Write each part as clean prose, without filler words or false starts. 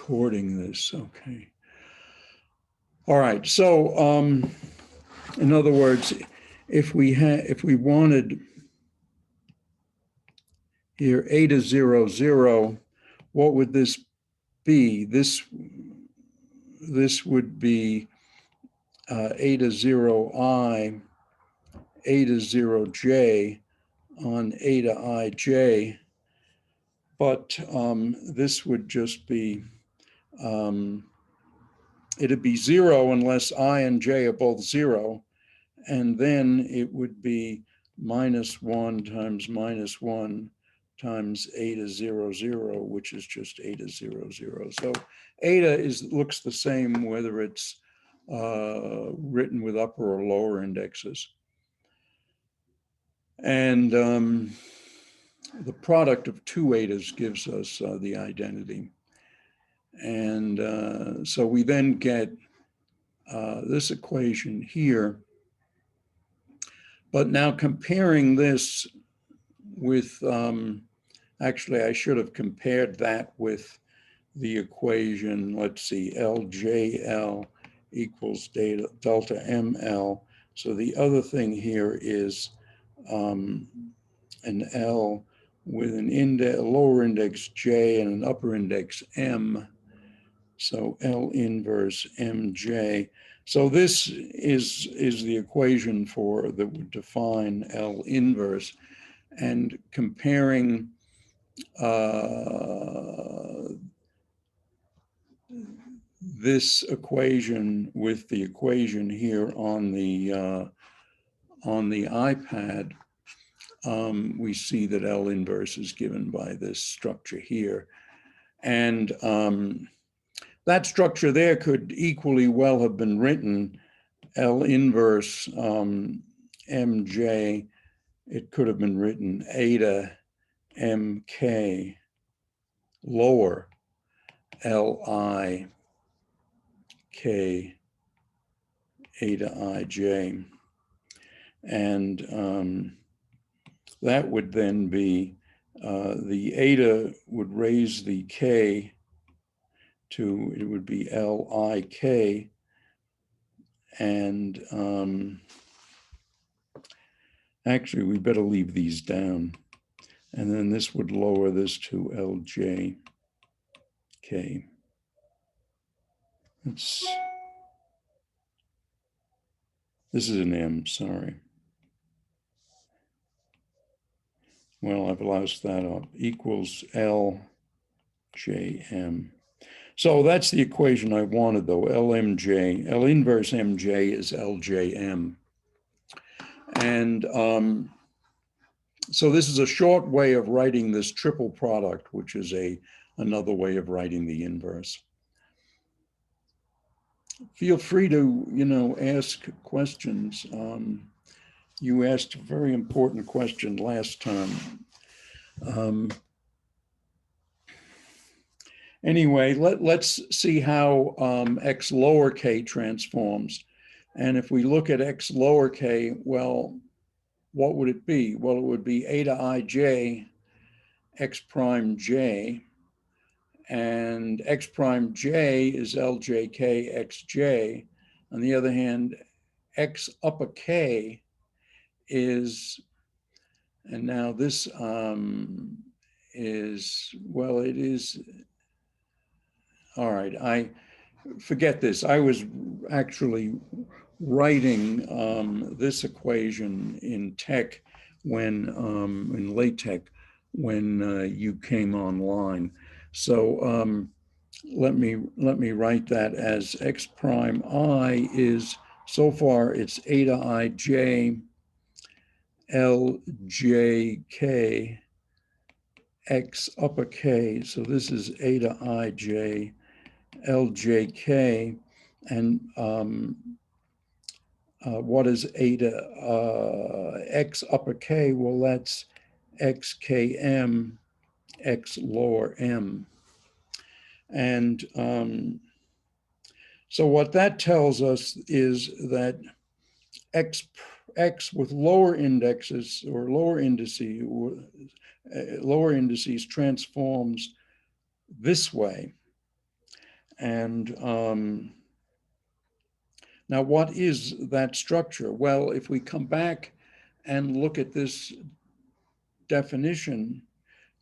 recording this, okay. All right, so in other words, if we wanted here eta 0, 0, what would this be? This would be eta 0I, eta 0J on eta IJ, but this would just be, it'd be 0 unless I and J are both 0, and then it would be -1 times -1 times eta 0, 0, which is just eta 0, 0. So eta looks the same whether it's written with upper or lower indexes. And the product of two etas gives us the identity. And so we then get this equation here. But now comparing this with, actually I should have compared that with the equation, let's see, LJL equals delta ML. So the other thing here is an L with a lower index J and an upper index M. So L inverse MJ. So this is the equation that would define L inverse, and comparing this equation with the equation here on the iPad, we see that L inverse is given by this structure here. And that structure there could equally well have been written L inverse MJ. It could have been written eta MK lower LI K eta IJ. And that would then be, the eta would raise the K to, it would be LIK, and actually we better leave these down, and then this would lower this to LJK. This is an M, sorry. Well, I've lost that up, equals LJM. So that's the equation I wanted though, LMJ. L inverse MJ is LJM. And so this is a short way of writing this triple product, which is another way of writing the inverse. Feel free to, ask questions. You asked a very important question last time. Anyway, let's see how x lower k transforms. And if we look at x lower k, well, what would it be? Well, it would be eta ij x prime j, and x prime j is ljk xj. On the other hand, x upper k is, and now this is, well, it is, all right, I forget this. I was actually writing this equation in tech when, in LaTeX, when you came online. So let me write that as x prime I is, so far it's eta ij ljk x upper k. So this is eta ij ljk, and what is eta x upper k? Well, that's xkm x lower m. And so what that tells us is that x with lower indexes or lower indices transforms this way. And now what is that structure? Well, if we come back and look at this definition,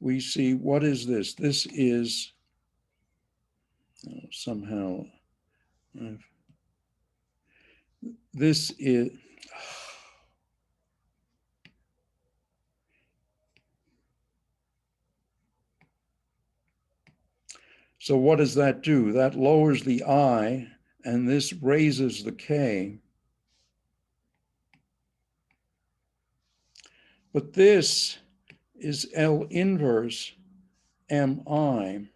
we see, what is this? This is somehow, this is, so what does that do? That lowers the I, and this raises the K. But this is L inverse MI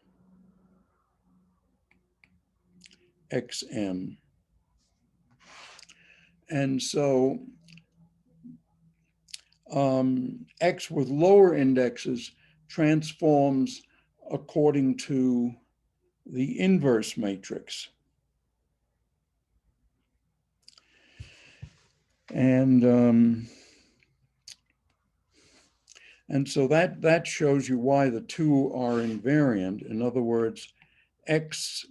XM. And so X with lower indexes transforms according to the inverse matrix. And so that shows you why the two are invariant. In other words, X,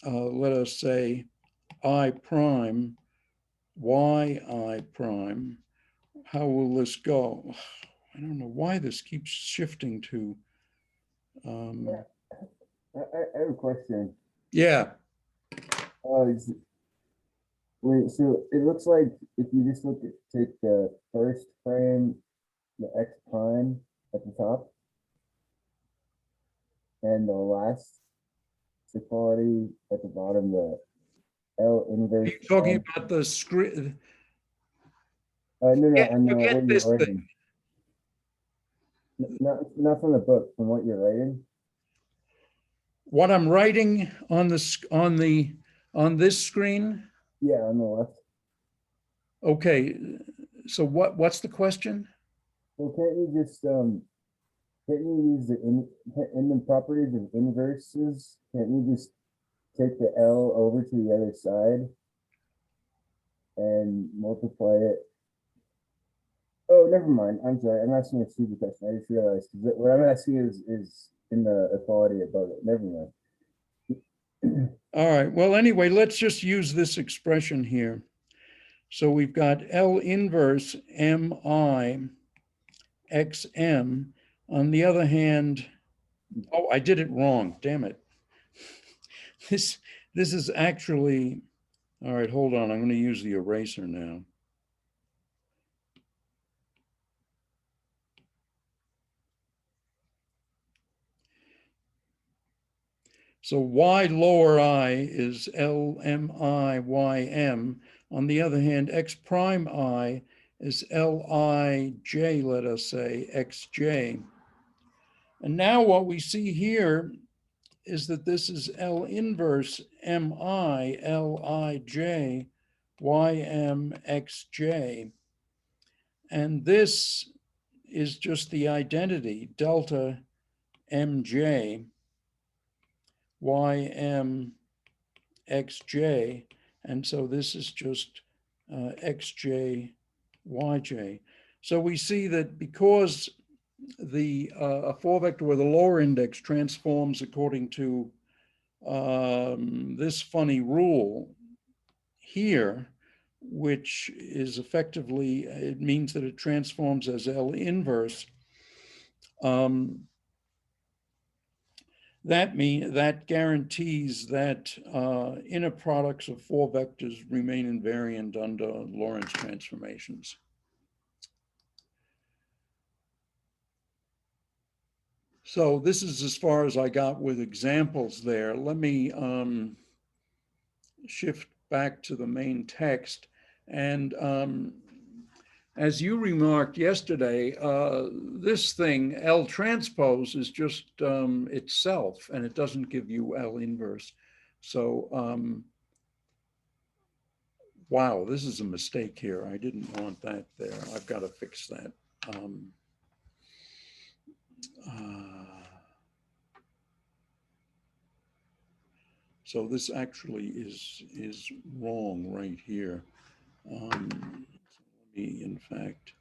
let us say I prime, Y I prime. How will this go? I don't know why this keeps shifting to. I have a question. Yeah. Wait, so it looks like if you just take the first frame, the X prime at the top, and the last equality at the bottom, the L Are inverse you talking M. about the script? No, on Forget what you're this thing. writing. Not from the book, from what you're writing. What I'm writing on this screen. Yeah, on the left. Okay, so what's the question? So can't you just can't you use the in the properties of inverses? Can't you just take the L over to the other side and multiply it? Oh, never mind. I'm sorry. I'm asking a stupid question. I just realized what I'm asking is in the equality above it. Never mind. All right, well, anyway, let's just use this expression here. So we've got L inverse MI XM. On the other hand, oh, I did it wrong, damn it. This is actually, all right, hold on, I'm going to use the eraser now. So Y lower I is LMI On the other hand, X prime I is LIJ, let us say, XJ. And now what we see here is that this is L inverse MI LIJ YM And this is just the identity, delta MJ YM And so this is just XJ YJ. So we see that because a four vector with a lower index transforms according to this funny rule here, which is effectively, it means that it transforms as L inverse. That guarantees that inner products of four vectors remain invariant under Lorentz transformations. So this is as far as I got with examples there. Let me shift back to the main text. And as you remarked yesterday, this thing, L transpose, is just itself, and it doesn't give you L inverse. So, wow, this is a mistake here. I didn't want that there. I've got to fix that. So this actually is wrong right here. Let me, in fact,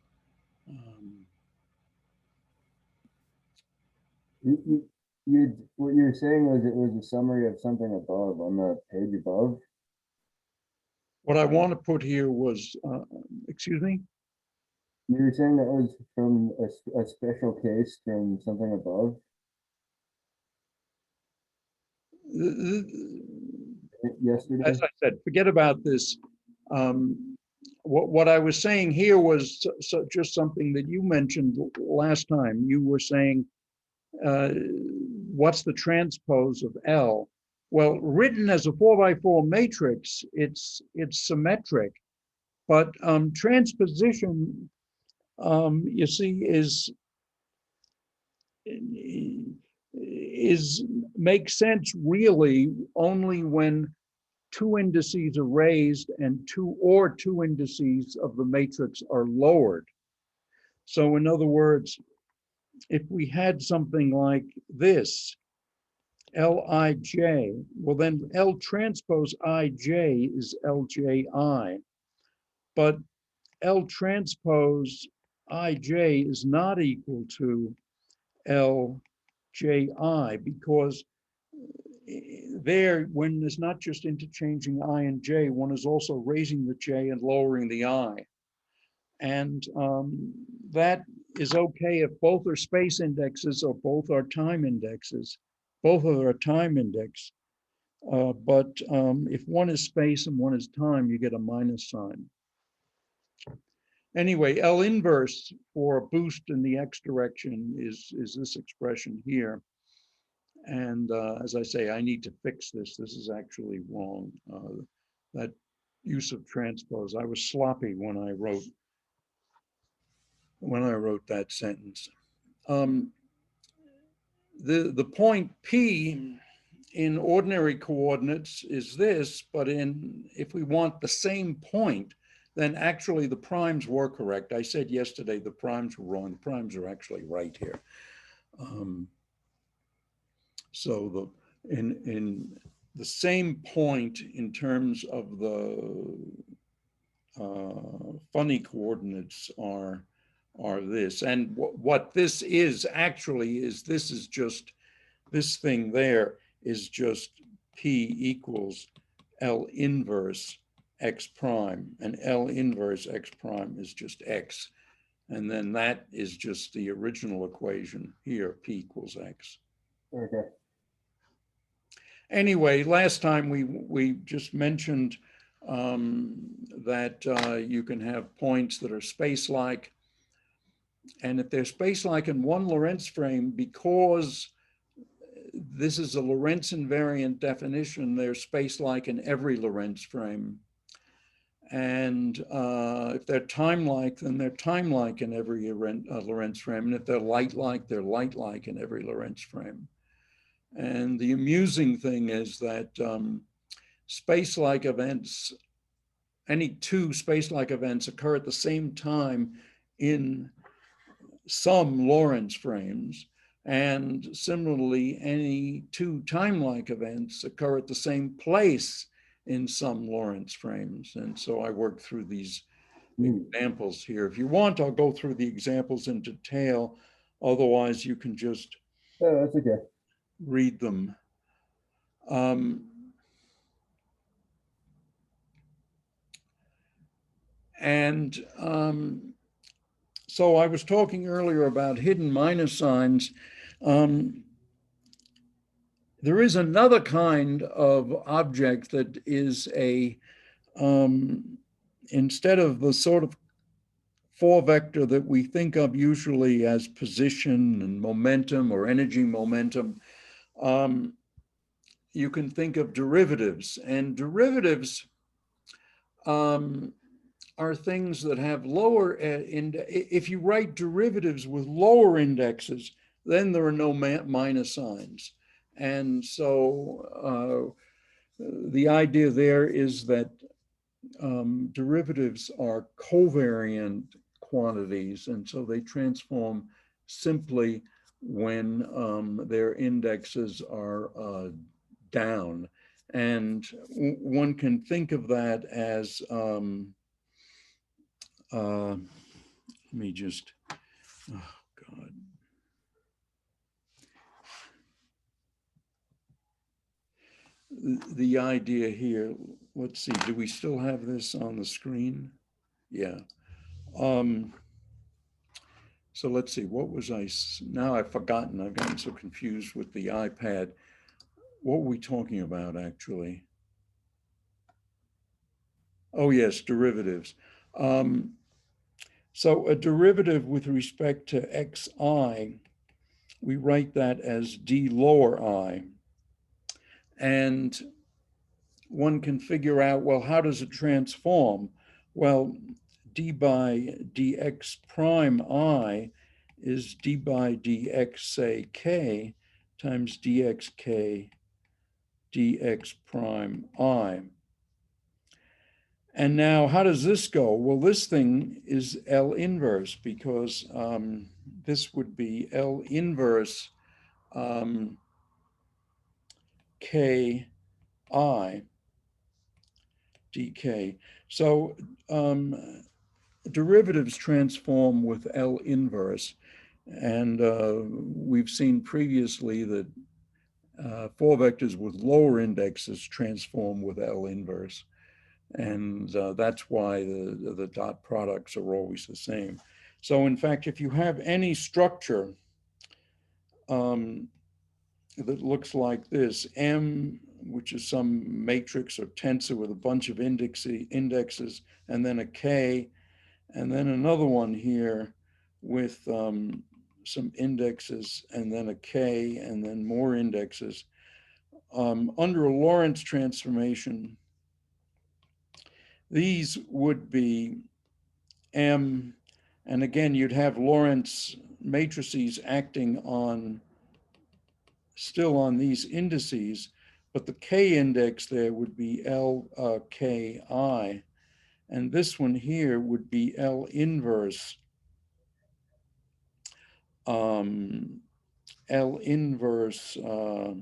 You what you were saying was it was a summary of something above on the page above. What I want to put here was, excuse me? You were saying that was from a special case from something above yesterday. As I said, forget about this. What I was saying here was just something that you mentioned last time. You were saying, what's the transpose of L? Well, written as a 4x4 matrix, it's symmetric, but transposition, you see, makes sense really only when two indices are raised and two indices of the matrix are lowered. So in other words, if we had something like this, Lij, well then L transpose Ij is Lji, but L transpose Ij is not equal to Lji because there, when there's not just interchanging I and J, one is also raising the J and lowering the I. And that is okay if both are space indexes or both are time indexes. Both are a time index. But if one is space and one is time, you get a minus sign. Anyway, L inverse for a boost in the X direction is this expression here. And as I say, I need to fix this. This is actually wrong. That use of transpose. I was sloppy when I wrote that sentence. The point P in ordinary coordinates is this, but if we want the same point, then actually the primes were correct. I said yesterday the primes were wrong. The primes are actually right here. So in the same point in terms of the funny coordinates are this. And what this is actually is this is just, this thing there is just P equals L inverse X prime, and L inverse X prime is just X. And then that is just the original equation here, P equals X. Okay. Anyway, last time we just mentioned that you can have points that are space-like. And if they're space-like in one Lorentz frame, because this is a Lorentz invariant definition, they're space-like in every Lorentz frame. And if they're time-like, then they're time-like in every Lorentz frame. And if they're light-like, they're light-like in every Lorentz frame. And the amusing thing is that space-like events, any two space-like events occur at the same time in some Lorentz frames. And similarly, any two time-like events occur at the same place in some Lorentz frames. And so I worked through these examples here. If you want, I'll go through the examples in detail. Otherwise, you can just that's okay. Read them. So I was talking earlier about hidden minus signs. There is another kind of object that is instead of the sort of four vector that we think of usually as position and momentum or energy momentum, you can think of derivatives, and derivatives are things that have lower, if you write derivatives with lower indexes, then there are no minus signs. And so the idea there is that derivatives are covariant quantities, and so they transform simply when their indexes are down. And one can think of that as, let me just, oh God. the idea here, let's see, do we still have this on the screen? Yeah. So let's see, what was now I've forgotten, I've gotten so confused with the iPad. What were we talking about actually? Oh yes, derivatives. So a derivative with respect to xi, we write that as d lower I. And one can figure out, well, how does it transform? Well, d by dx prime I is d by dx, say, k times dxk dx prime I. And now, how does this go? Well, this thing is L inverse because this would be L inverse Ki dk. So derivatives transform with L inverse. And we've seen previously that 4 vectors with lower indexes transform with L inverse. And that's why the dot products are always the same. So in fact, if you have any structure that looks like this, M, which is some matrix or tensor with a bunch of indexes, and then a K, and then another one here with some indexes, and then a K, and then more indexes. Under a Lorentz transformation, these would be M, and again, you'd have Lorentz matrices acting on, still on these indices, but the K index there would be LKI, and this one here would be L inverse, L inverse, all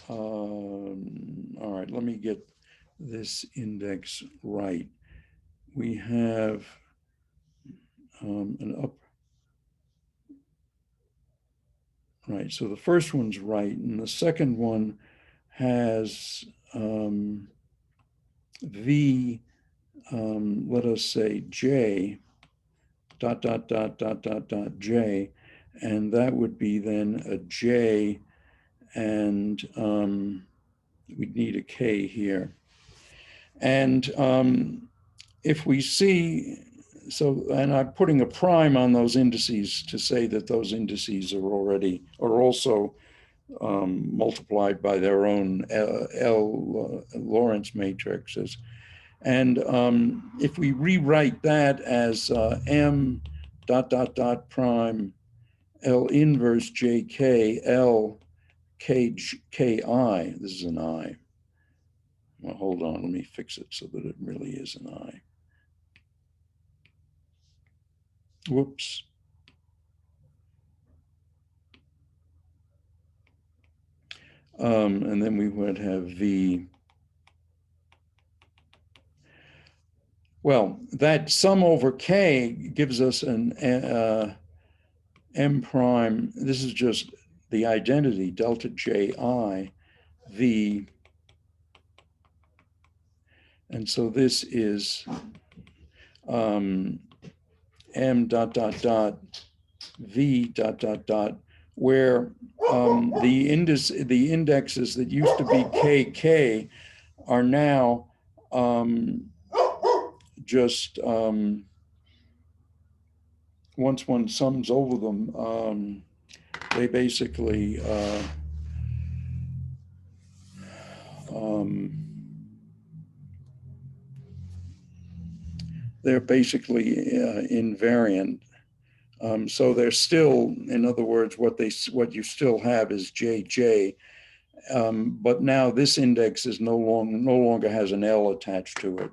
right, let me get this index right. We have an up, right, so the first one's right, and the second one has V, let us say J, dot, dot, dot, dot, dot, dot, J, and that would be then a J, and we'd need a K here. And if we see, so, and I'm putting a prime on those indices to say that those indices are also multiplied by their own Lorentz matrices. And if we rewrite that as M dot, dot, dot prime L inverse JK L K, KI, this is an I. Well, hold on, let me fix it so that it really is an I. Whoops. And then we would have V. Well, that sum over K gives us an M prime. This is just the identity, delta JI, V. And so this is M dot, dot, dot, V dot, dot, dot, where the indexes that used to be KK are now just once one sums over them, they basically they're basically invariant. So they're still, in other words, what you still have is JJ, but now this index is no longer has an L attached to it.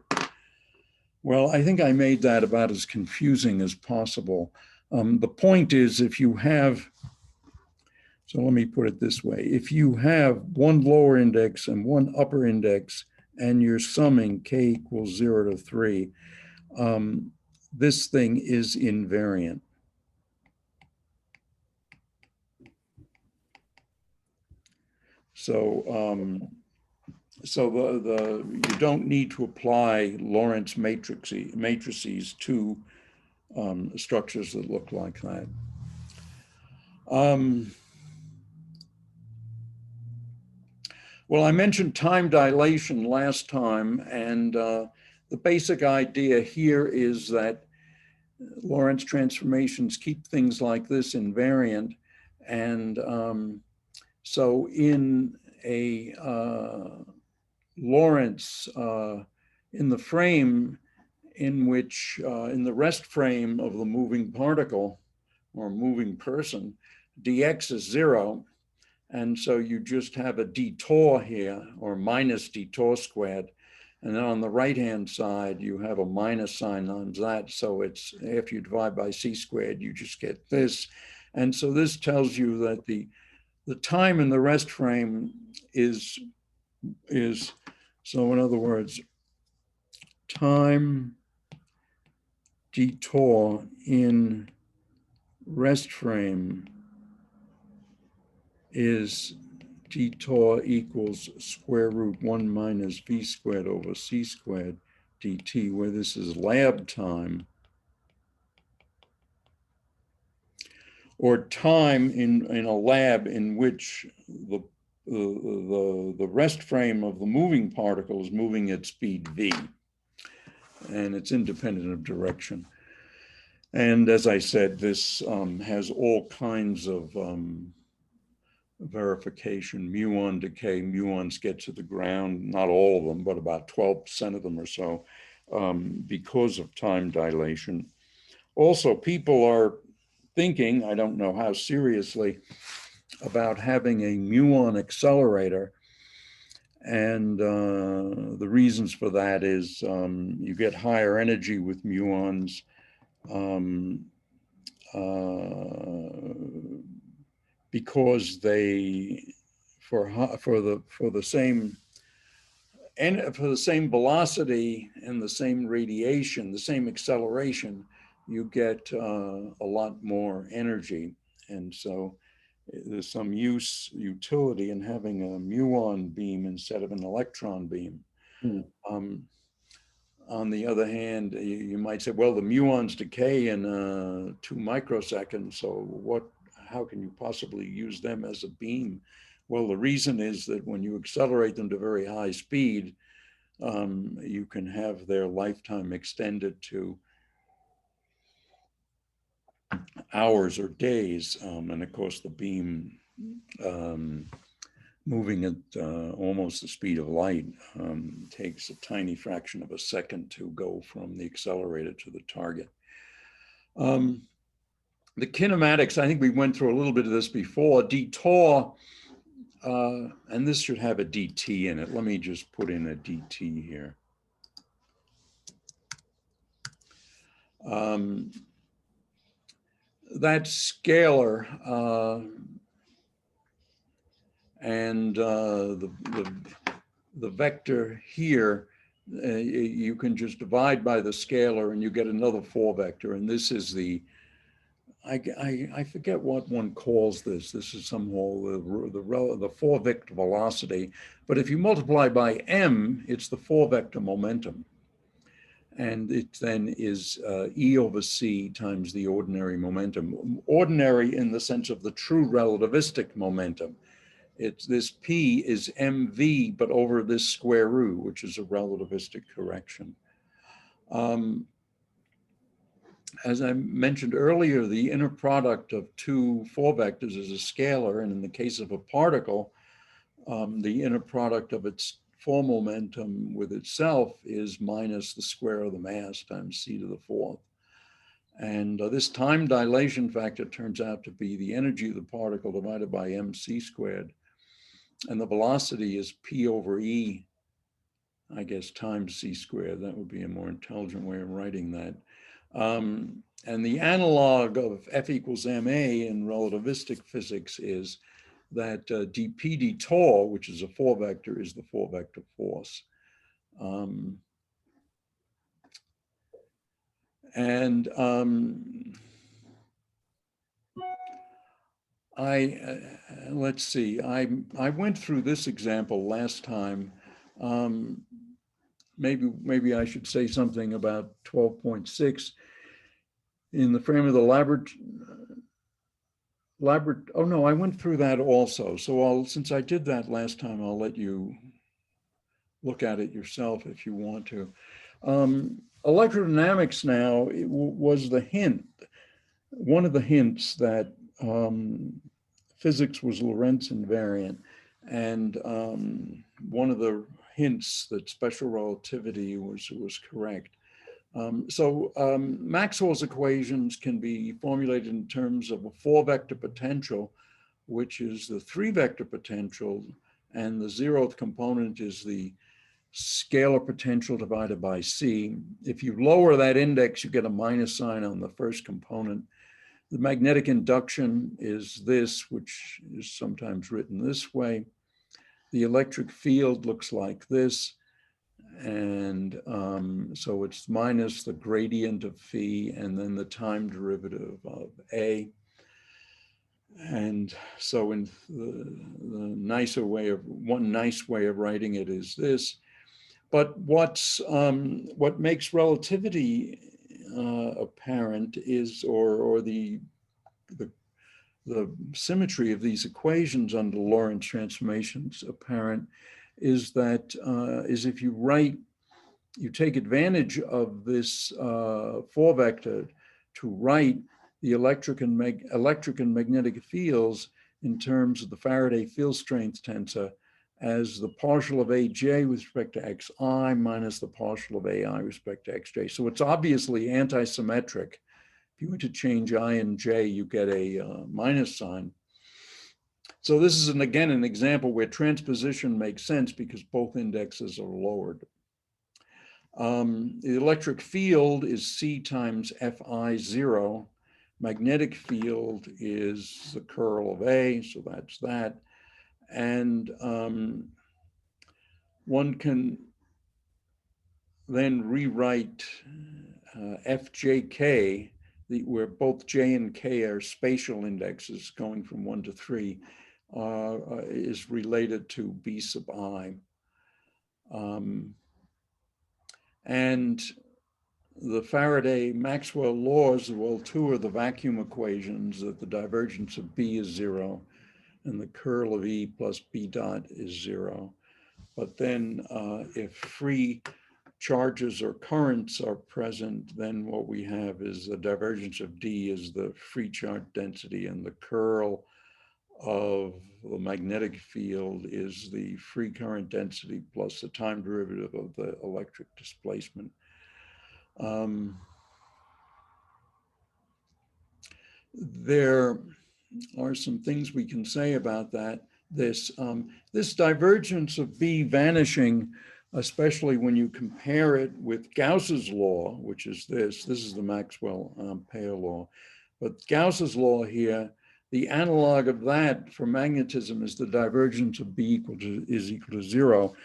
Well, I think I made that about as confusing as possible. The point is, if you have, so let me put it this way, if you have one lower index and one upper index, and you're summing K equals 0 to 3, this thing is invariant. So you don't need to apply Lorentz matrices to structures that look like that. Well, I mentioned time dilation last time, and the basic idea here is that Lorentz transformations keep things like this invariant. And so in a Lorentz, in the frame in which, in the rest frame of the moving particle or moving person, dx is 0. And so you just have a dTau here, or minus dTau squared. And then on the right-hand side, you have a minus sign on that. So it's, if you divide by c squared, you just get this. And so this tells you that the time in the rest frame is, so in other words, time dTau in rest frame is dTau equals square root 1 minus v squared over c squared dt, where this is lab time, or time in a lab in which the rest frame of the moving particle is moving at speed v, and it's independent of direction. And as I said, this has all kinds of verification, muon decay, muons get to the ground, not all of them, but about 12% of them or so, because of time dilation. Also, people are thinking, I don't know how seriously, about having a muon accelerator. And the reasons for that is you get higher energy with muons, because they, for the same velocity and the same radiation, the same acceleration, you get a lot more energy. And so there's some utility in having a muon beam instead of an electron beam. On the other hand, you might say, well, the muons decay in 2 microseconds, so how can you possibly use them as a beam? Well, the reason is that when you accelerate them to very high speed, you can have their lifetime extended to hours or days. And of course, the beam moving at almost the speed of light takes a tiny fraction of a second to go from the accelerator to the target. The kinematics, I think we went through a little bit of this before. dTau, and this should have a dt in it. Let me just put in a dt here. That's scalar, and the vector here, you can just divide by the scalar and you get another 4 vector. And this is the, I forget what one calls this. This is somehow the 4 vector velocity. But if you multiply by m, it's the 4 vector momentum. And it then is E over c times the ordinary momentum. Ordinary in the sense of the true relativistic momentum. It's this p is mv, but over this square root, which is a relativistic correction. As I mentioned earlier, the inner product of 2 4 vectors is a scalar, and in the case of a particle, the inner product of its 4 momentum with itself is minus the square of the mass times c to the 4th. And this time dilation factor turns out to be the energy of the particle divided by mc squared. And the velocity is p over e, I guess, times c squared. That would be a more intelligent way of writing that. And the analog of F equals ma in relativistic physics is that dp dTau, which is a 4 vector, is the 4 vector force. Let's see, I went through this example last time. Maybe I should say something about 12.6 in the frame of the oh no, I went through that also. So since I did that last time, I'll let you look at it yourself if you want to. Electrodynamics now was the hint, one of the hints that physics was Lorentz invariant, and one of the hints that special relativity was correct. Maxwell's equations can be formulated in terms of a 4-vector potential, which is the 3-vector potential, and the 0th component is the scalar potential divided by c. If you lower that index, you get a minus sign on the first component. The magnetic induction is this, which is sometimes written this way. The electric field looks like this. And so it's minus the gradient of phi and then the time derivative of A. And so in the nicer way of, one nice way of writing it is this. But what makes relativity apparent is, or the symmetry of these equations under Lorentz transformations apparent, is that if you take advantage of this 4-vector to write the electric and magnetic fields in terms of the Faraday field strength tensor as the partial of Aj with respect to Xi minus the partial of Ai with respect to Xj. So it's obviously antisymmetric. If you interchange I and J, you get a minus sign. So this is, again, an example where transposition makes sense because both indexes are lowered. The electric field is C times Fi0. Magnetic field is the curl of A, so that's that. And one can then rewrite Fjk, where both J and K are spatial indexes going from 1 to 3, is related to B sub I. And the Faraday-Maxwell laws, well, 2 are the vacuum equations, that the divergence of B is 0 and the curl of E plus B dot is 0. But then if free charges or currents are present, then what we have is the divergence of D is the free charge density, and the curl of the magnetic field is the free current density plus the time derivative of the electric displacement. There are some things we can say about that. This divergence of B vanishing, especially when you compare it with Gauss's law, which is this is the Maxwell-Ampere law. But Gauss's law here, the analog of that for magnetism is the divergence of B is equal to 0.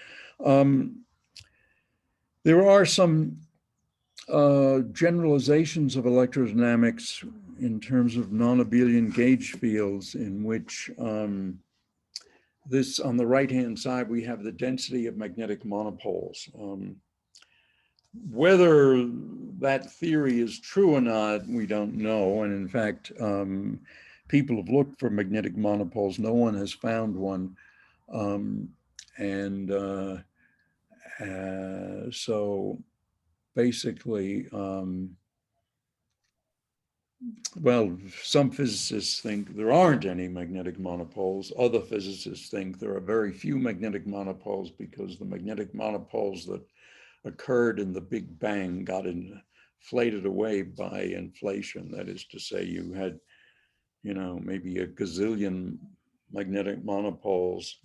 There are some generalizations of electrodynamics in terms of non-abelian gauge fields, in which this, on the right-hand side, we have the density of magnetic monopoles. Whether that theory is true or not, we don't know. And in fact, people have looked for magnetic monopoles. No one has found one. So basically, well, some physicists think there aren't any magnetic monopoles. Other physicists think there are very few magnetic monopoles because the magnetic monopoles that occurred in the Big Bang got inflated away by inflation. That is to say, you had, maybe a gazillion magnetic monopoles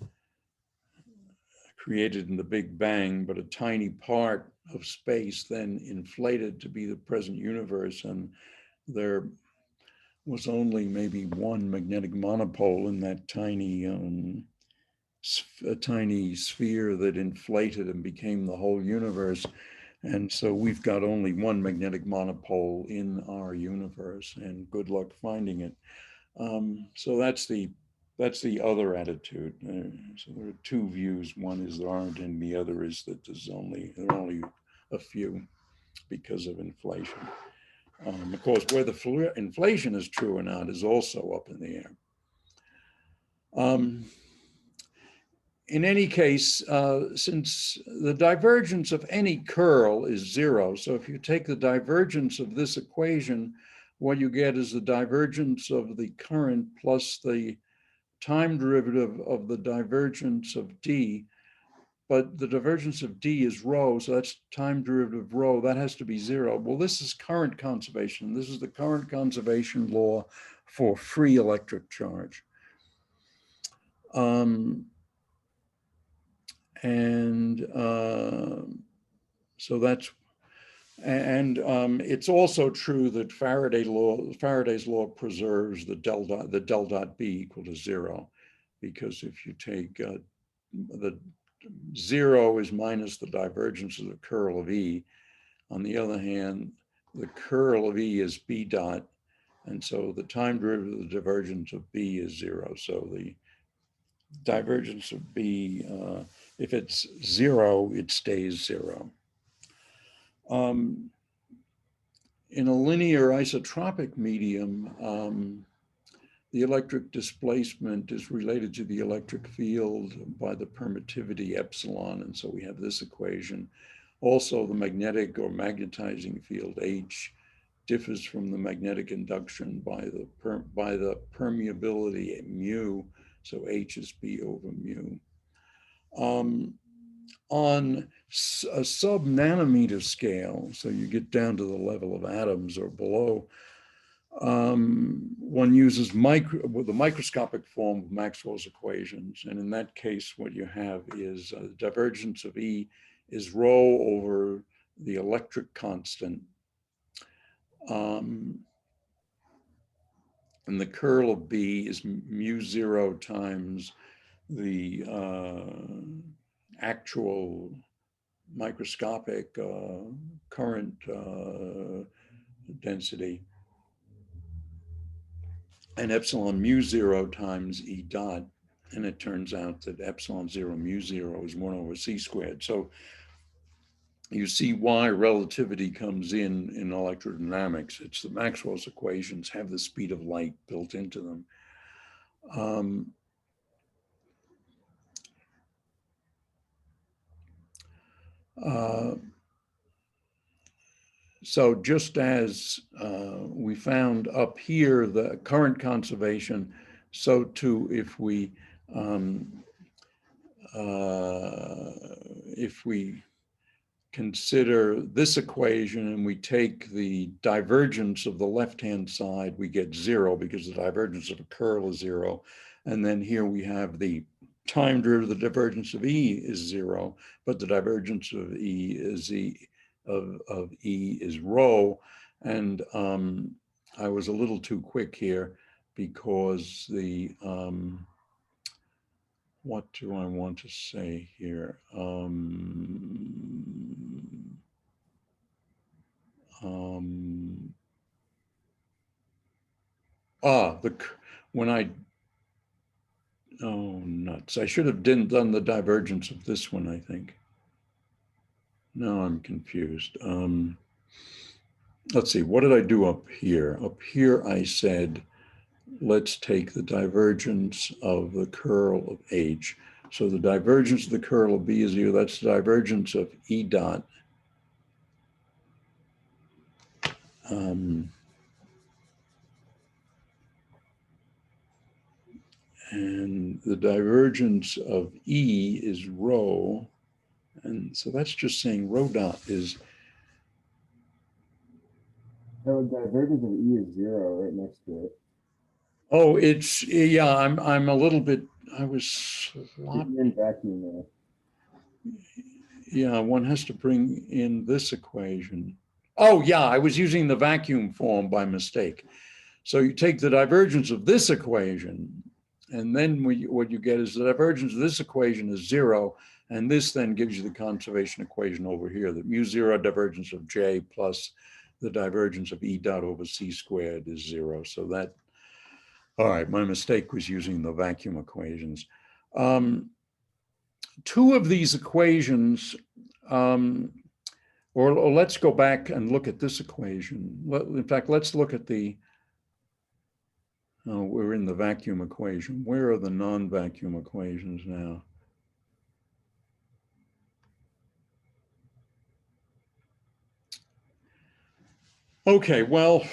created in the Big Bang, but a tiny part of space then inflated to be the present universe, and there was only maybe one magnetic monopole in that tiny sphere that inflated and became the whole universe. And so we've got only one magnetic monopole in our universe, and good luck finding it. So that's the other attitude. So there are two views. One is there aren't, and the other is that there are only a few because of inflation. Of course, whether inflation is true or not is also up in the air. In any case, since the divergence of any curl is zero, so if you take the divergence of this equation, what you get is the divergence of the current plus the time derivative of the divergence of d, but the divergence of d is rho, so that's time derivative rho, that has to be zero. Well, this is current conservation. This is the current conservation law for free electric charge. So that's, and it's also true that Faraday's law preserves the del dot B equal to zero, because if you take the zero is minus the divergence of the curl of E. On the other hand, the curl of E is B dot, and so the time derivative of the divergence of B is zero. So the divergence of B, if it's zero, it stays zero. In a linear isotropic medium, the electric displacement is related to the electric field by the permittivity epsilon, and so we have this equation. Also, the magnetic or magnetizing field H differs from the magnetic induction by the permeability mu, so H is B over mu. On a sub-nanometer scale, so you get down to the level of atoms or below, one uses the microscopic form of Maxwell's equations. And in that case, what you have is the divergence of E is rho over the electric constant. And the curl of B is mu zero times the actual microscopic current density, and epsilon mu zero times E dot. And it turns out that epsilon zero mu zero is 1 over c squared. So you see why relativity comes in electrodynamics. It's the Maxwell's equations have the speed of light built into them. So just as we found up here the current conservation, so too if we consider this equation and we take the divergence of the left-hand side, we get zero because the divergence of a curl is zero. And then here we have the time derivative of the divergence of E is zero, but the divergence of E is E is rho. And I was a little too quick here because the, what do I want to say here? Oh, nuts. I should have done the divergence of this one, I think. No, I'm confused. Let's see, what did I do up here? Up here, I said, let's take the divergence of the curl of H. So the divergence of the curl of B is zero. That's the divergence of E dot. And the divergence of E is rho. And so that's just saying rho dot is. So the divergence of E is zero right next to it. Oh, it's, yeah, I'm a little bit, I was sloppy. In vacuum there. Yeah, one has to bring in this equation. Oh yeah, I was using the vacuum form by mistake. So you take the divergence of this equation, and then what you get is the divergence of this equation is zero, and this then gives you the conservation equation over here, that mu zero divergence of J plus the divergence of E dot over C squared is zero. So All right, my mistake was using the vacuum equations. Two of these equations, or let's go back and look at this equation. In fact, let's look at the, oh, we're in the vacuum equation. Where are the non-vacuum equations now? Okay, well,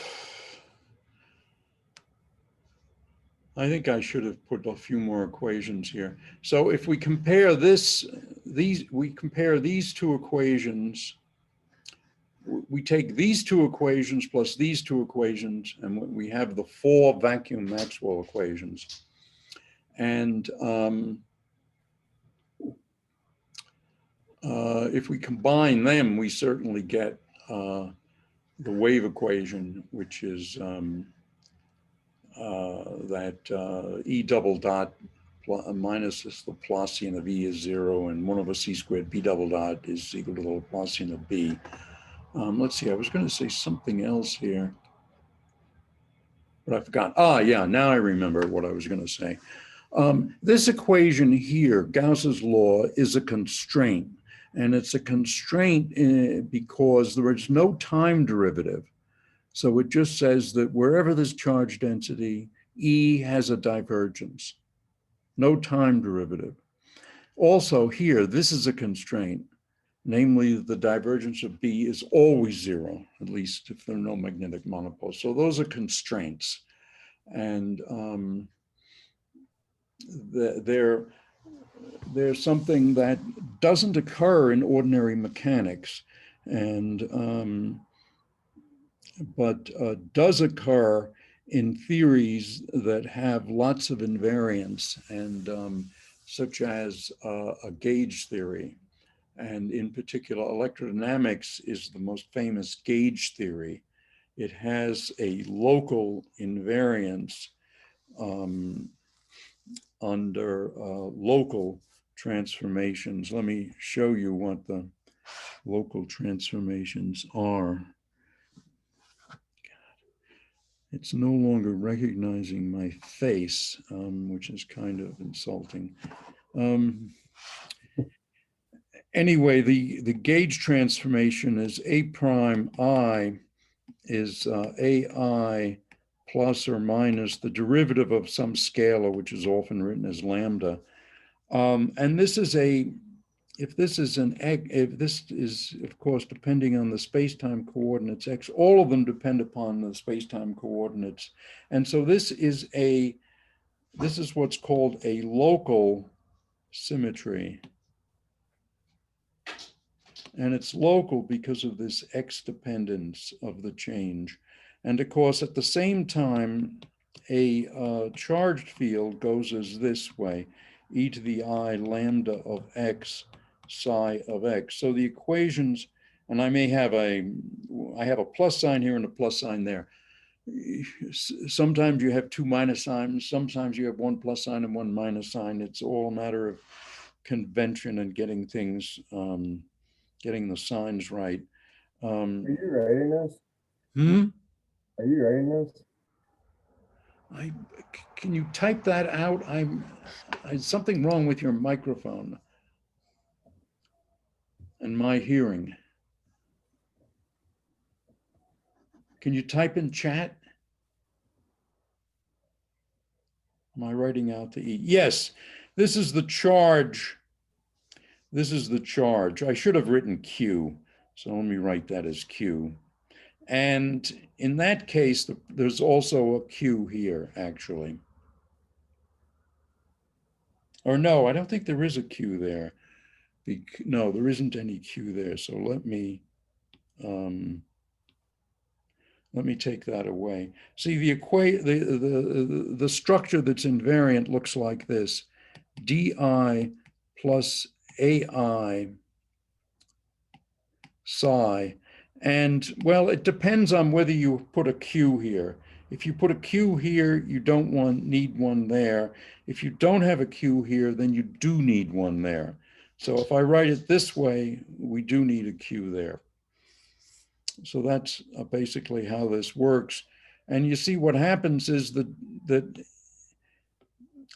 I think I should have put a few more equations here. So if we compare we compare these two equations, we take these two equations plus these two equations, and we have the four vacuum Maxwell equations. And if we combine them, we certainly get the wave equation, which is that E double dot minus the Laplacian of E is 0, and 1 over C squared B double dot is equal to the Laplacian of B. Let's see, I was going to say something else here, but I forgot. Ah, yeah, now I remember what I was going to say. This equation here, Gauss's law, is a constraint. And it's a constraint because there is no time derivative. So it just says that wherever there's charge density, E has a divergence. No time derivative. Also here, this is a constraint. Namely, the divergence of B is always 0, at least if there are no magnetic monopoles. So those are constraints. And they're something that doesn't occur in ordinary mechanics, and but does occur in theories that have lots of invariants, and such as a gauge theory. And in particular, electrodynamics is the most famous gauge theory. It has a local invariance under local transformations. Let me show you what the local transformations are. It's no longer recognizing my face, which is kind of insulting. Anyway, the gauge transformation is A prime I is AI plus or minus the derivative of some scalar, which is often written as lambda. And this is if this is, of course, depending on the space-time coordinates X, all of them depend upon the space-time coordinates. And so this is what's called a local symmetry. And it's local because of this X dependence of the change. And of course, at the same time, a charged field goes as this way, e to the I lambda of X psi of X. So the equations, and I have a plus sign here and a plus sign there. Sometimes you have two minus signs, sometimes you have one plus sign and one minus sign. It's all a matter of convention and getting things, getting the signs right. Are you writing this? Are you writing this? Can you type that out? There's something wrong with your microphone and my hearing. Can you type in chat? Am I writing out the E? Yes, this is the charge. This is the charge. I should have written Q. So let me write that as Q. And in that case, there's also a Q here, actually. Or no, I don't think there is a Q there. No, there isn't any Q there. So let me take that away. See, the structure that's invariant looks like this: DI plus AI psi. And well, it depends on whether you put a Q here. If you put a Q here, you don't need one there. If you don't have a Q here, then you do need one there. So if I write it this way, we do need a Q there. So that's basically how this works. And you see what happens is that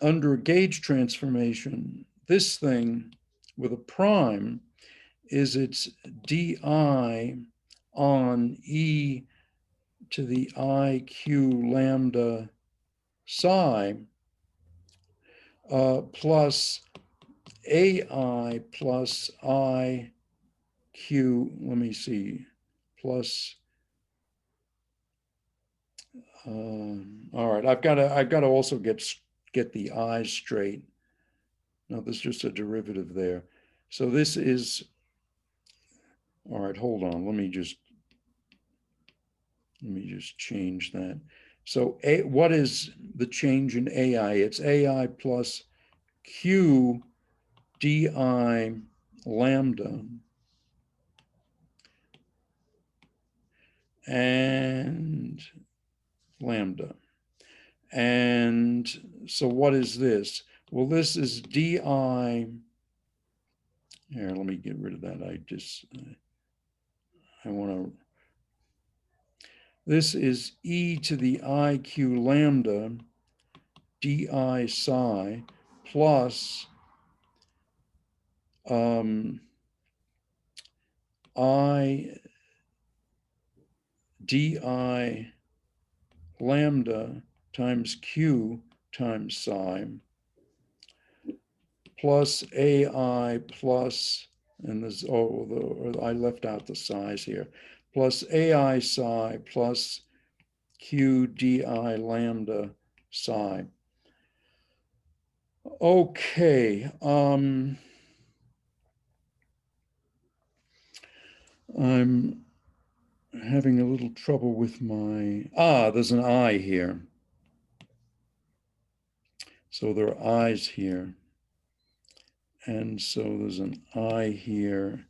under a gauge transformation, this thing with a prime is its di on e to the iq lambda psi plus ai plus iq, let me see, plus, all right, I've got to also get the i's straight. No, there's just a derivative there. So this is, all right, hold on, let me just change that. So what is the change in ai? It's ai plus q di lambda and lambda. And so what is this? Well, this is di, here, let me get rid of that. I want to, this is e to the iq lambda di psi plus I di lambda times q times psi plus ai plus, and there's, I left out the psi's here, plus ai psi plus q di lambda psi. Okay. I'm having a little trouble with my, there's an I here. So there are I's here. And so there's an I here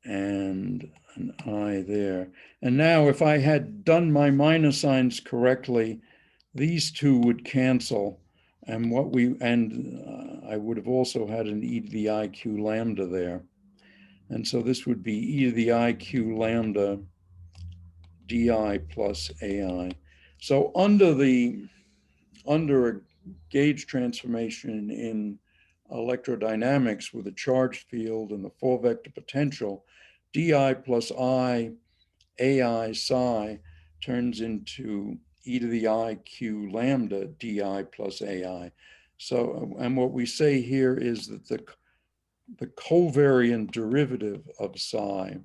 and an I there. And now if I had done my minus signs correctly, these two would cancel. And I would have also had an e to the iq lambda there. And so this would be e to the iq lambda di plus ai. So under a gauge transformation in electrodynamics with a charged field and the four vector potential, di plus I ai psi turns into e to the iq lambda di plus ai. So, and what we say here is that the covariant derivative of psi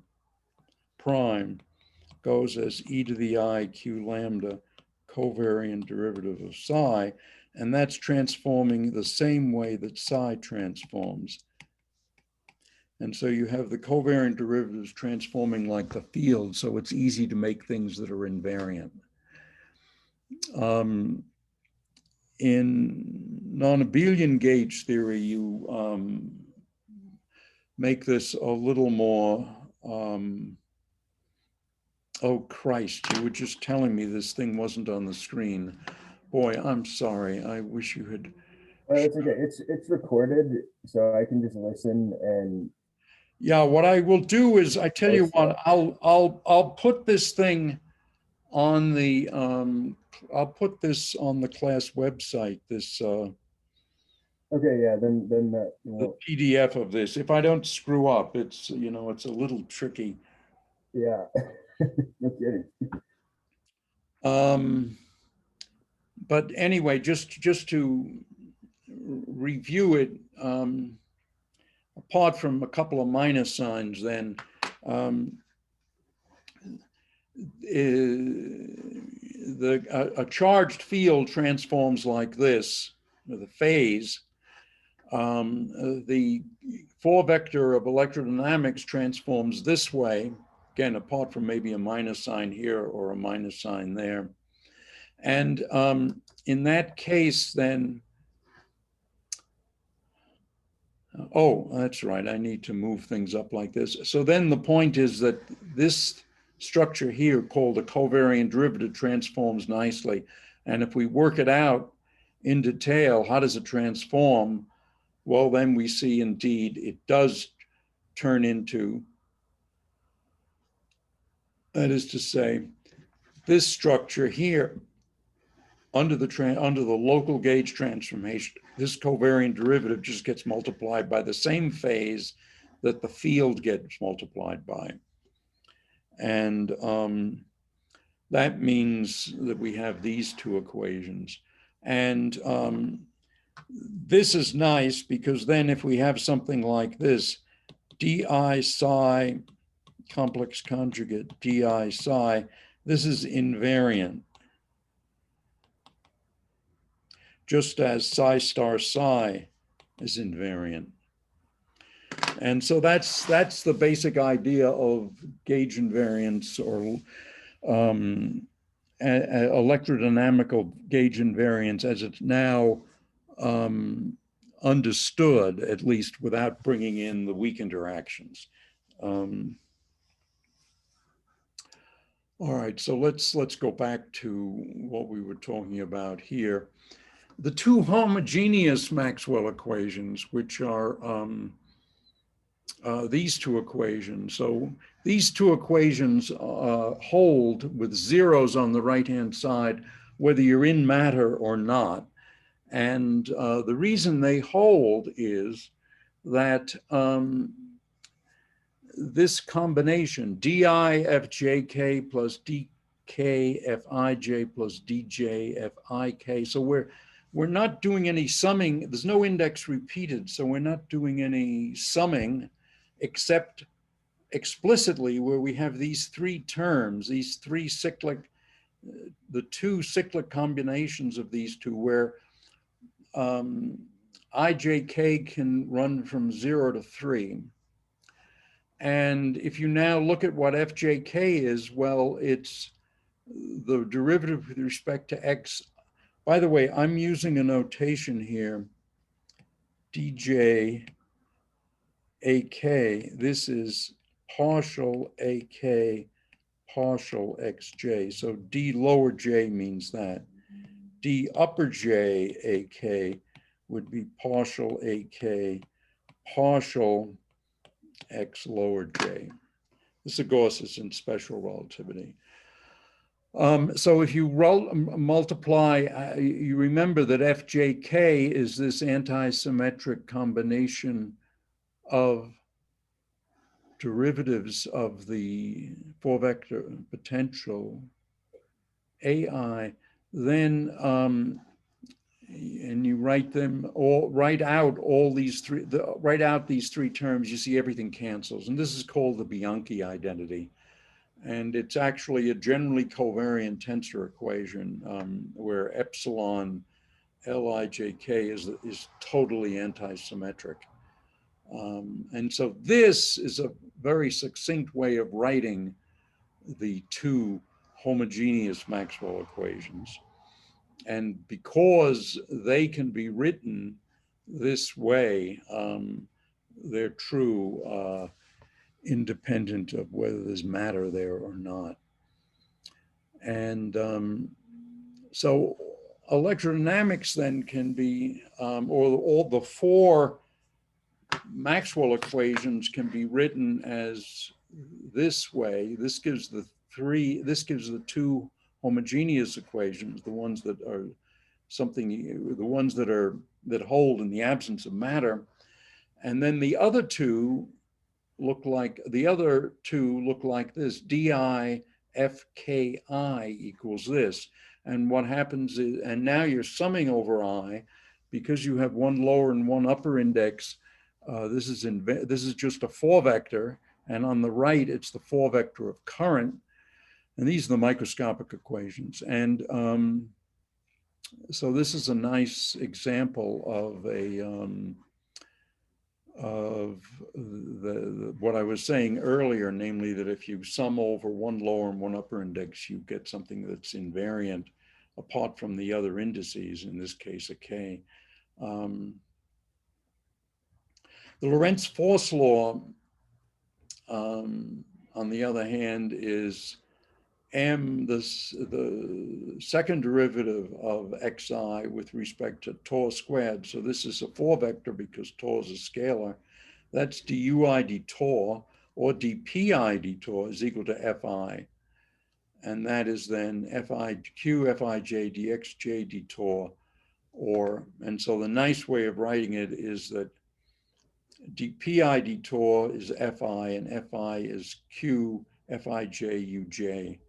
prime goes as e to the iq lambda covariant derivative of psi, and that's transforming the same way that psi transforms. And so you have the covariant derivatives transforming like the field, so it's easy to make things that are invariant. In non-abelian gauge theory, you make this a little more, oh Christ, you were just telling me this thing wasn't on the screen. Boy, I'm sorry. I wish you had. It's okay. It's recorded, so I can just listen and. Yeah, what I will do is, I tell you what, I'll put this thing on the I'll put this on the class website. This okay, yeah, then that. the PDF of this. If I don't screw up, it's it's a little tricky. Yeah, no kidding. But anyway, just to review it, apart from a couple of minus signs, then a charged field transforms like this, the phase. The four vector of electrodynamics transforms this way, again, apart from maybe a minus sign here or a minus sign there. And in that case, then, oh, that's right, I need to move things up like this. So then the point is that this structure here called a covariant derivative transforms nicely. And if we work it out in detail, how does it transform? Well, then we see indeed it does turn into, that is to say, this structure here, under the local gauge transformation, this covariant derivative just gets multiplied by the same phase that the field gets multiplied by. And that means that we have these two equations. And this is nice because then if we have something like this, di psi complex conjugate di psi, this is invariant, just as psi star psi is invariant. And so that's the basic idea of gauge invariance, or electrodynamical gauge invariance as it's now understood, at least without bringing in the weak interactions. All right, so let's go back to what we were talking about here. The two homogeneous Maxwell equations, which are these two equations. So these two equations hold with zeros on the right-hand side, whether you're in matter or not. And the reason they hold is that this combination, difjk plus dkfij plus djfik, so we're not doing any summing. There's no index repeated, so we're not doing any summing except explicitly where we have these three terms, these three cyclic, the two cyclic combinations of these two, where ijk can run from 0 to 3. And if you now look at what fjk is, well, it's the derivative with respect to x. By the way, I'm using a notation here, dj ak. This is partial ak partial xj. So d lower j means that. D upper j ak would be partial ak partial x lower j. This of course is in special relativity. So if you multiply, you remember that fjk is this anti-symmetric combination of derivatives of the four-vector potential ai, then and you write them all, write out these three terms, you see everything cancels. And this is called the Bianchi identity. And it's actually a generally covariant tensor equation where epsilon Lijk is totally anti-symmetric. And so this is a very succinct way of writing the two homogeneous Maxwell equations. And because they can be written this way, they're true independent of whether there's matter there or not. And so electrodynamics then can be, or all the four Maxwell equations can be written as this way. This gives the two homogeneous equations, the ones that are the ones that hold in the absence of matter. And then the other two look like this, di fki equals this. And what happens is, and now you're summing over I, because you have one lower and one upper index. This is just a four vector, and on the right it's the four vector of current, and these are the microscopic equations. And so this is a nice example of what I was saying earlier, namely that if you sum over one lower and one upper index, you get something that's invariant apart from the other indices, in this case a k. The Lorentz force law, on the other hand, is the second derivative of xi with respect to tau squared. So this is a four vector because tau is a scalar. That's dui d tau, or dpi d tau is equal to fi. and that is then FIQ, FIJ, DXJ, dTOR, and so the nice way of writing it is that PI dTOR is FI, and FI is Q, FIJ, UJ.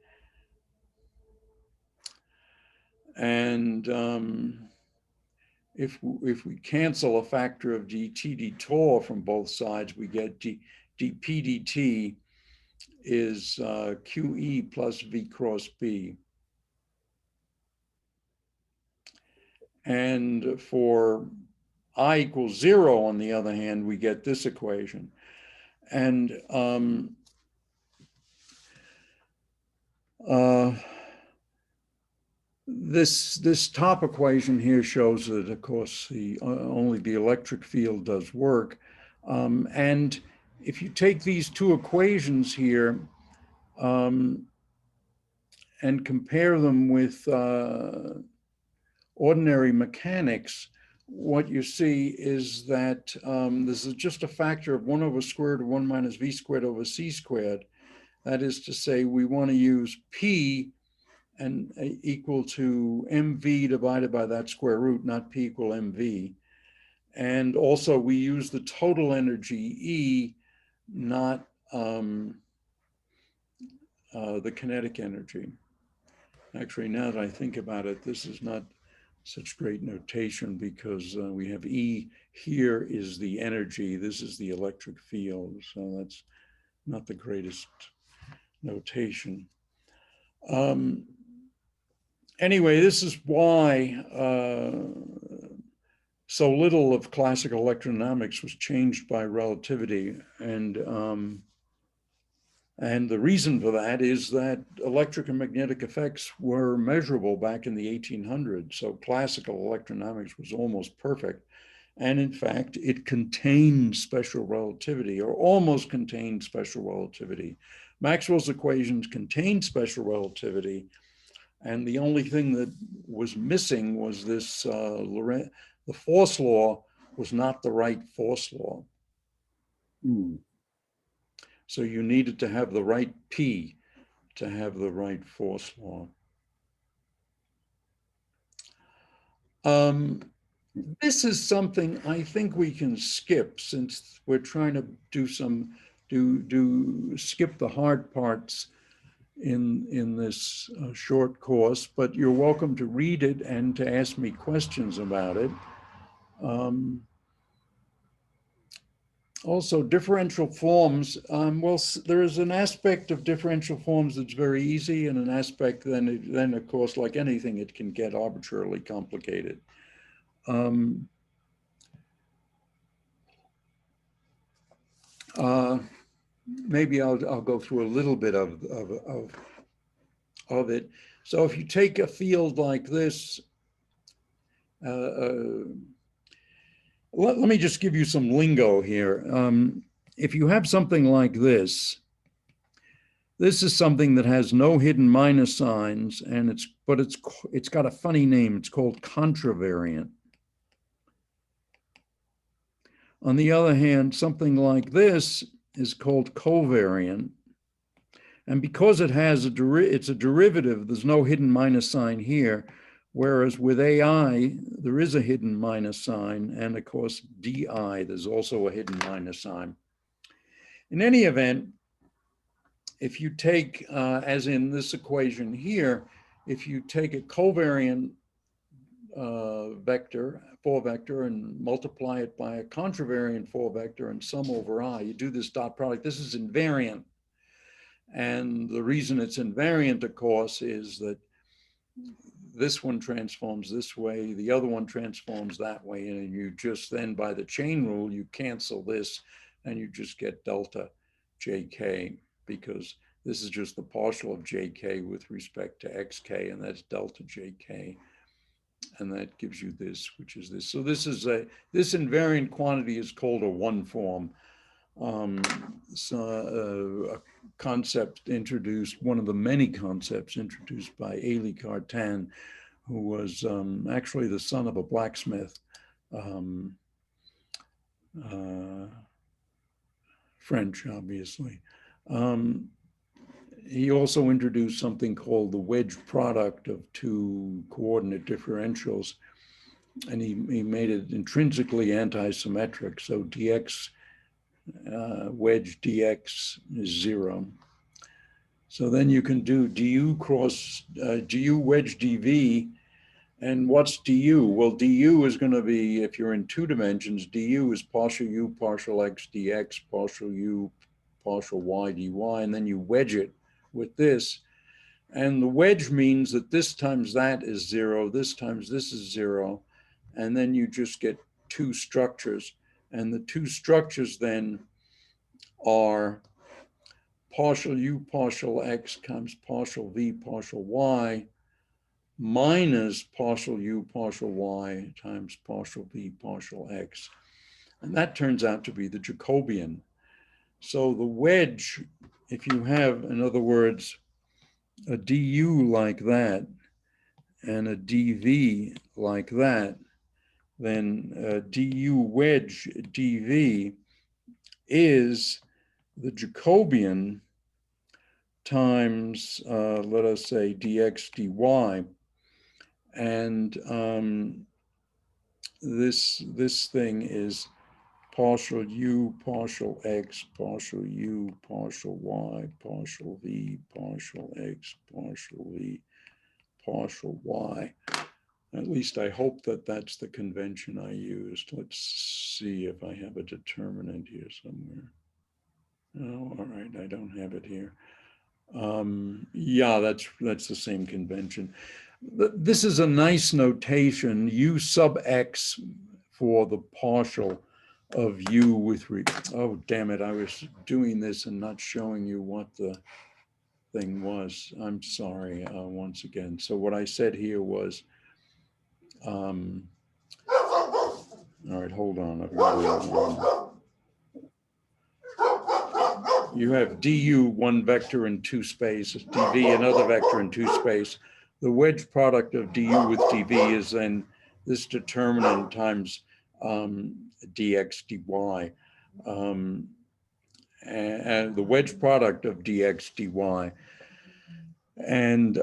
And if we cancel a factor of dt dTOR from both sides, we get dP dt is QE plus V cross B. And for I equals 0, on the other hand, we get this equation. And this top equation here shows that, of course, only the electric field does work. And if you take these two equations here and compare them with ordinary mechanics, what you see is that this is just a factor of 1 over square root of 1 minus v squared over c squared. That is to say, we want to use p and equal to mv divided by that square root, not p equal mv. And also we use the total energy E, not the kinetic energy. Actually, now that I think about it, this is not such great notation because we have E here is the energy, this is the electric field. So that's not the greatest notation. Anyway, this is why so little of classical electrodynamics was changed by relativity. And the reason for that is that electric and magnetic effects were measurable back in the 1800s. So classical electrodynamics was almost perfect. And in fact, it contained special relativity, or almost contained special relativity. Maxwell's equations contained special relativity. And the only thing that was missing was this, the force law was not the right force law. So you needed to have the right P to have the right force law. This is something I think we can skip since we're trying to skip the hard parts in this short course, but you're welcome to read it and to ask me questions about it. Also, differential forms, well, there is an aspect of differential forms that's very easy, and an aspect then of course, like anything, it can get arbitrarily complicated. Maybe I'll go through a little bit of it. So if you take a field like this, let me just give you some lingo here. If you have something like this is something that has no hidden minus signs, and it's got a funny name. It's called contravariant. On the other hand, something like this is called covariant. And because it has it's a derivative, there's no hidden minus sign here. Whereas with AI, there is a hidden minus sign, and of course, DI, there's also a hidden minus sign. In any event, if you take, as in this equation here, if you take a covariant vector, 4-vector, and multiply it by a contravariant 4-vector and sum over I, you do this dot product. This is invariant. And the reason it's invariant, of course, is that this one transforms this way, the other one transforms that way, and you just then, by the chain rule, you cancel this, and you just get delta JK, because this is just the partial of JK with respect to XK, and that's delta JK. And that gives you this, which is this. So this invariant quantity is called a one form. A concept introduced, one of the many concepts introduced by Élie Cartan, who was actually the son of a blacksmith, French, obviously. he also introduced something called the wedge product of two coordinate differentials, and he made it intrinsically antisymmetric. So dx wedge dx is 0. So then you can do du cross du wedge dv. And what's du? Well, du is going to be, if you're in 2 dimensions, du is partial u partial x dx, partial u partial y dy, and then you wedge it with this. And the wedge means that this times that is 0, this times this is 0, and then you just get 2 structures. And the 2 structures then are partial u partial x times partial v partial y minus partial u partial y times partial v partial x. And that turns out to be the Jacobian. So the wedge, if you have, in other words, a du like that and a dv like that, then du wedge dv is the Jacobian times, let us say, dx dy. And this thing is partial u partial x partial u partial y partial v partial x partial v partial y. At least I hope that that's the convention I used. Let's see if I have a determinant here somewhere. Oh, all right, I don't have it here. Yeah, that's the same convention. This is a nice notation, u sub x for the partial of u with, oh, damn it, I was doing this and not showing you what the thing was. I'm sorry, once again. So what I said here was, all right, hold on. You have du one vector in 2 space, dv another vector in 2 space. The wedge product of du with dv is then this determinant times dx dy. And the wedge product of dx dy. And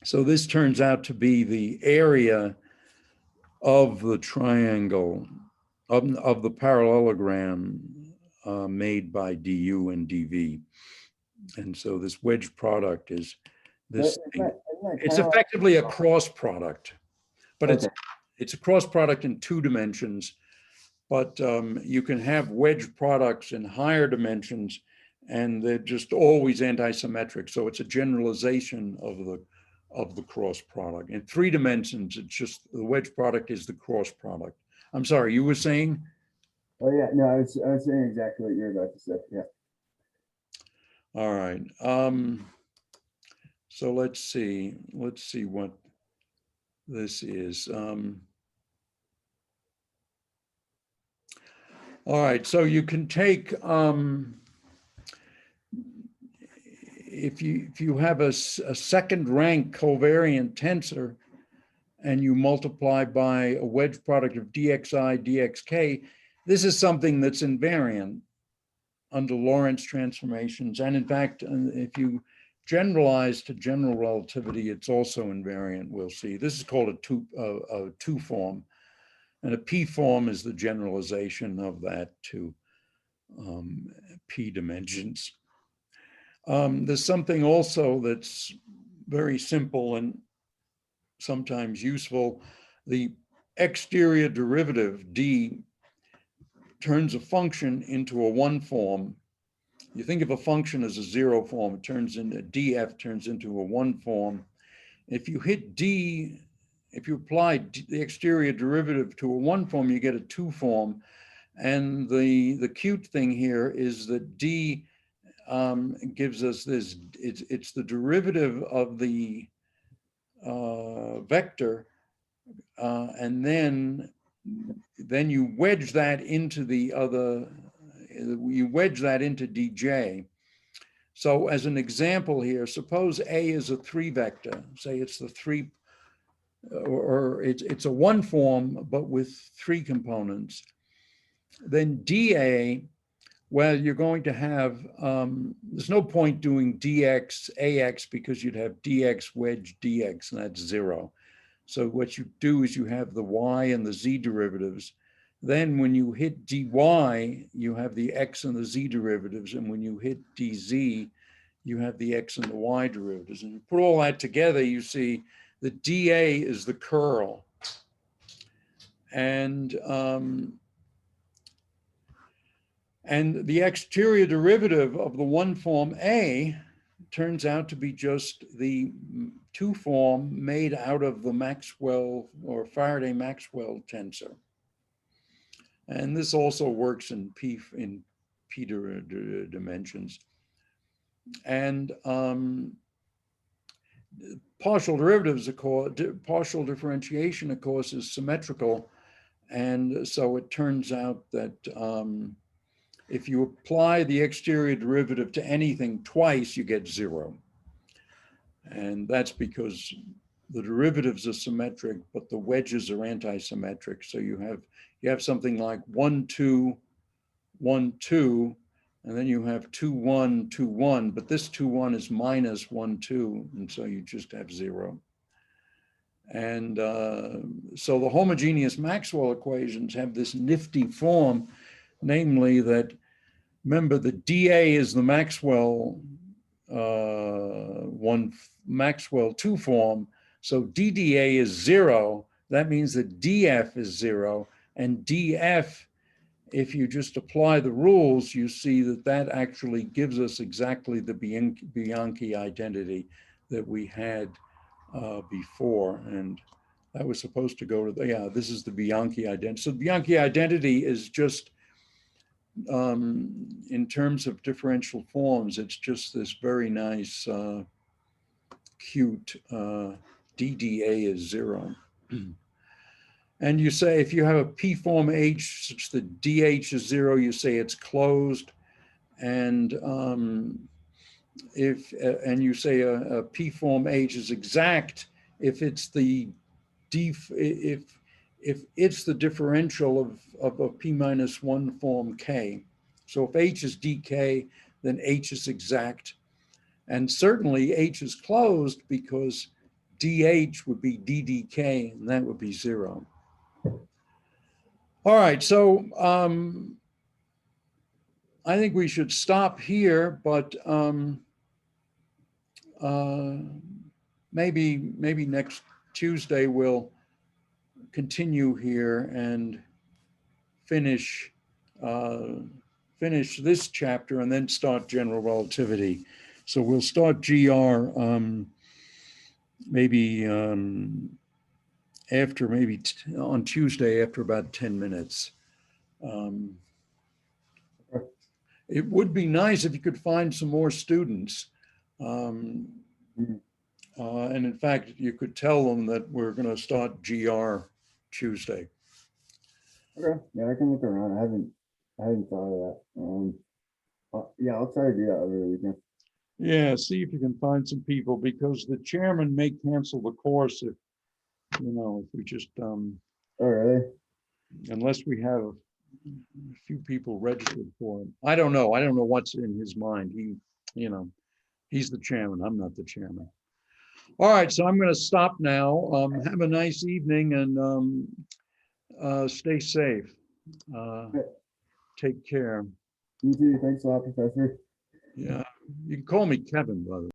so this turns out to be the area of the triangle, of the parallelogram made by du and dv. And so this wedge product is this thing. It's effectively a cross product, but it's a cross product in 2 dimensions. But you can have wedge products in higher dimensions, and they're just always antisymmetric. So it's a generalization of the cross product. In 3 dimensions, it's just the wedge product is the cross product. I'm sorry, you were saying? Oh yeah, no, I was saying exactly what you're about to say. Yeah. All right. So let's see what this is. All right, so you can take, if you have a second rank covariant tensor and you multiply by a wedge product of dxi, dxk, this is something that's invariant under Lorentz transformations. And in fact, if you generalize to general relativity, it's also invariant, we'll see. This is called a two form. And a P form is the generalization of that to P dimensions. There's something also that's very simple and sometimes useful. The exterior derivative, D, turns a function into a 1 form. You think of a function as a 0 form, it turns into, df turns into a 1 form. If you hit D, if you apply the exterior derivative to a 1 form, you get a 2 form. And the cute thing here is that D gives us this, it's the derivative of the vector, and then you wedge that into the other, you wedge that into dj. So as an example here, suppose A is a 3 vector, say it's the 3, or it's a 1 form, but with 3 components. Then dA Well, you're going to have, there's no point doing dx, ax, because you'd have dx wedge dx, and that's 0. So what you do is you have the y and the z derivatives. Then when you hit dy, you have the x and the z derivatives. And when you hit dz, you have the x and the y derivatives. And you put all that together, you see the dA is the curl. And the exterior derivative of the one form A turns out to be just the two form made out of the Maxwell or Faraday-Maxwell tensor. And this also works in P dimensions. And partial derivatives, of course, partial differentiation, of course, is symmetrical. And so it turns out that if you apply the exterior derivative to anything twice, you get 0. And that's because the derivatives are symmetric, but the wedges are anti-symmetric. So you have something like 1, 2, 1, 2, and then you have 2, 1, 2, 1, but this 2, 1 is minus 1, 2, and so you just have 0. And so the homogeneous Maxwell equations have this nifty form, namely that, remember, the dA is the Maxwell Maxwell 2 form. So dDA is 0. That means that dF is 0. And dF, if you just apply the rules, you see that that actually gives us exactly the Bianchi identity that we had before. And that was supposed to go to the, yeah, this is the Bianchi identity. So the Bianchi identity is just, in terms of differential forms, it's just this very nice, cute dDA is 0. And you say, if you have a P form H such that DH is 0, you say it's closed. And you say a P form H is exact if it's the if it's the differential of a P minus 1 form K. So if H is dK, then H is exact. And certainly H is closed because DH would be ddk, and that would be 0. All right, so I think we should stop here, but maybe next Tuesday we'll continue here and finish this chapter and then start general relativity. So we'll start GR maybe after on Tuesday after about 10 minutes. It would be nice if you could find some more students. And in fact, you could tell them that we're going to start GR Tuesday. Okay, yeah, I can look around. I hadn't thought of that. Yeah, I'll try to do that over the weekend. Yeah, see if you can find some people, because the chairman may cancel the course if we just Oh, really? unless we have a few people registered for it. I don't know what's in his mind. He's the chairman. I'm not the chairman. All right, so I'm going to stop now. Have a nice evening and stay safe. Take care. You too. Thanks a lot, Professor. Yeah, you can call me Kevin, by the way.